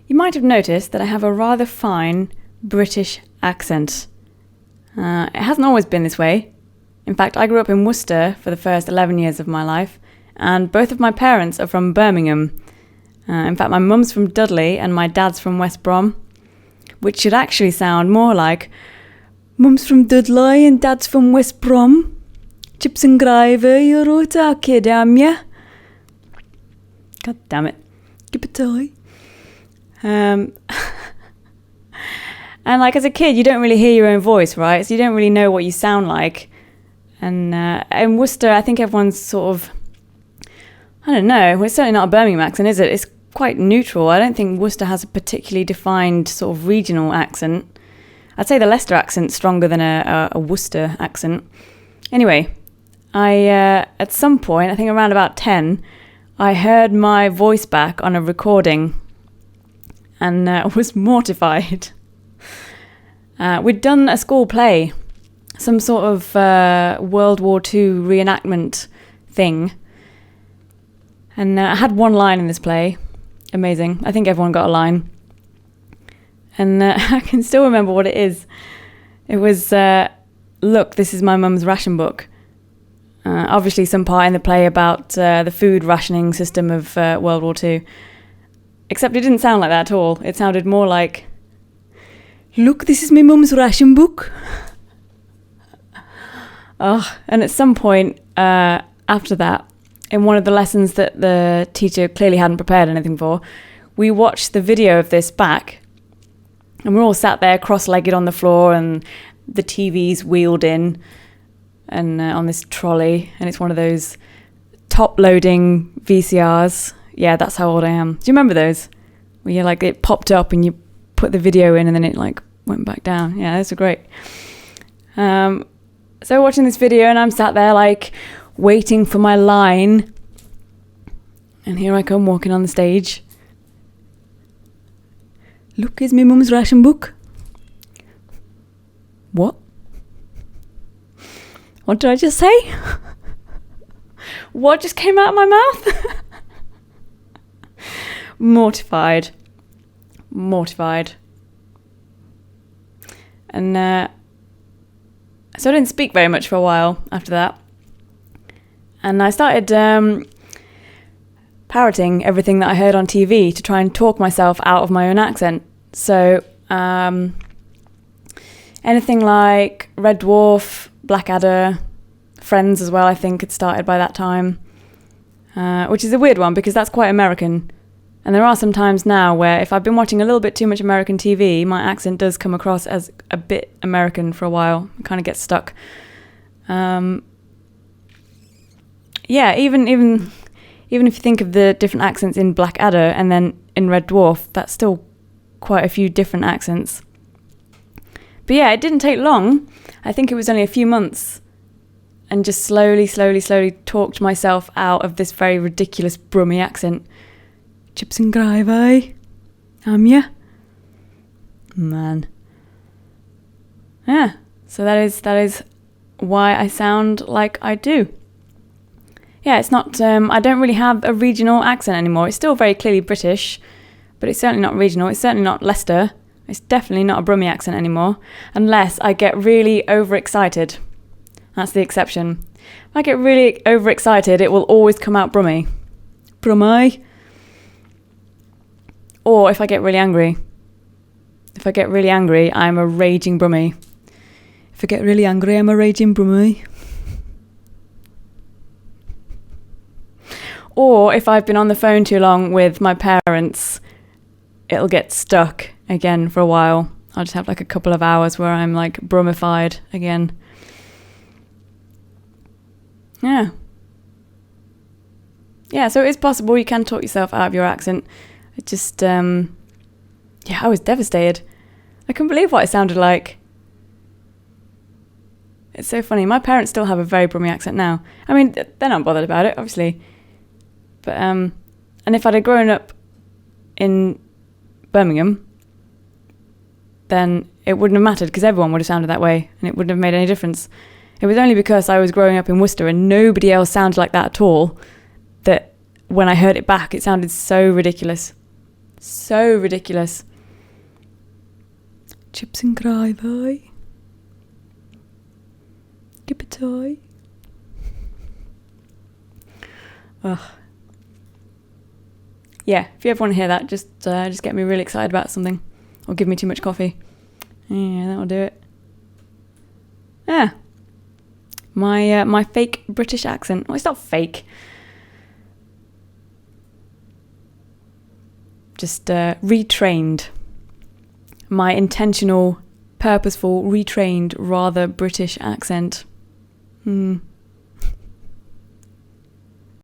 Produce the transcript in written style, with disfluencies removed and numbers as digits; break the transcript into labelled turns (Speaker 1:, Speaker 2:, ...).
Speaker 1: You might have noticed that I have a rather fine British accent. It hasn't always been this way. In fact, I grew up in Worcester for the first 11 years of my life, and both of my parents are from Birmingham. In fact, my mum's from Dudley and my dad's from West Brom, which should actually sound more like Mum's from Dudley and Dad's from West Brom. Chips and gravy, you're right, okay, damn ya. God damn it. Give it a And like as a kid, you don't really hear your own voice, right? So you don't really know what you sound like. And in Worcester, I think everyone's sort of, I don't know, well, it's certainly not a Birmingham accent, is it? It's quite neutral. I don't think Worcester has a particularly defined sort of regional accent. I'd say the Leicester accent's stronger than a Worcester accent. Anyway, I at some point, I think around about 10, I heard my voice back on a recording and was mortified. We'd done a school play, some sort of World War II reenactment thing. And I had one line in this play. Amazing. I think everyone got a line. And I can still remember what it is. It was, look, this is my mum's ration book. Obviously some part in the play about the food rationing system of World War II. Except it didn't sound like that at all. It sounded more like, look, this is my mum's ration book. Oh, and at some point after that, in one of the lessons that the teacher clearly hadn't prepared anything for, we watched the video of this back. And we're all sat there cross-legged on the floor and the TV's wheeled in and on this trolley. And it's one of those top-loading VCRs. Yeah, that's how old I am. Do you remember those? Where you like it popped up and you put the video in and then it like went back down. Yeah, those are great. So watching this video and I'm sat there like waiting for my line. And here I come walking on the stage. Look, here's my mum's ration book. What? What did I just say? What just came out of my mouth? Mortified. And so I didn't speak very much for a while after that. And I started parroting everything that I heard on TV to try and talk myself out of my own accent. So anything like Red Dwarf, Blackadder, Friends as well, I think had started by that time, which is a weird one because that's quite American. And there are some times now where if I've been watching a little bit too much American TV, my accent does come across as a bit American for a while. It kind of gets stuck. Yeah, even if you think of the different accents in Blackadder and then in Red Dwarf, that's still quite a few different accents. But yeah, it didn't take long. I think it was only a few months. And just slowly talked myself out of this very ridiculous Brummie accent. Chips and gravy. Ya? Man. Yeah, so that is why I sound like I do. Yeah, it's not, I don't really have a regional accent anymore. It's still very clearly British, but it's certainly not regional. It's certainly not Leicester. It's definitely not a Brummie accent anymore, unless I get really overexcited. That's the exception. If I get really overexcited, it will always come out Brummie. Brummie. Or if I get really angry. If I get really angry, I'm a raging Brummie. If I get really angry, I'm a raging Brummie. Or if I've been on the phone too long with my parents, it'll get stuck again for a while. I'll just have like a couple of hours where I'm like brummified again. Yeah. Yeah, so it's possible you can talk yourself out of your accent. It just, I was devastated. I couldn't believe what it sounded like. It's so funny. My parents still have a very Brummie accent now. I mean, they're not bothered about it, obviously. But, and if I'd have grown up in Birmingham, then it wouldn't have mattered because everyone would have sounded that way and it wouldn't have made any difference. It was only because I was growing up in Worcester and nobody else sounded like that at all that when I heard it back, it sounded so ridiculous. So ridiculous. Chips and gravy. Gippetoi. Ugh. Yeah, if you ever want to hear that, just get me really excited about something. Or give me too much coffee. Yeah, that'll do it. Yeah. My fake British accent. Oh, it's not fake. Just retrained. My intentional, purposeful, retrained, rather British accent.